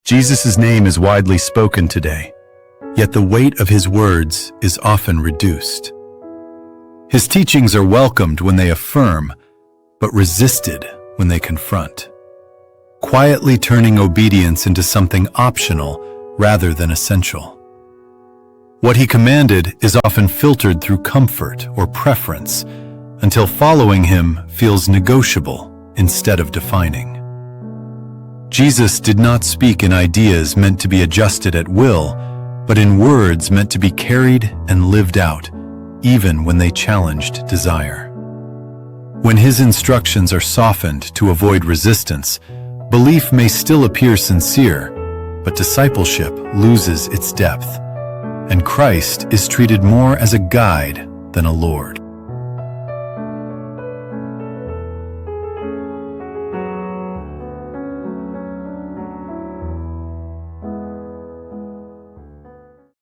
Jesus' name is widely spoken today, yet the weight of his words is often reduced. His teachings are welcomed when they affirm, but resisted when they confront, quietly turning obedience into something optional rather than essential. What he commanded is often filtered through comfort or preference, until following him feels negotiable instead of defining. Jesus did not speak in ideas meant to be adjusted at will, but in words meant to be carried and lived out, even when they challenged desire. When his instructions are softened to avoid resistance, belief may still appear sincere, but discipleship loses its depth, and Christ is treated more as a guide than a Lord.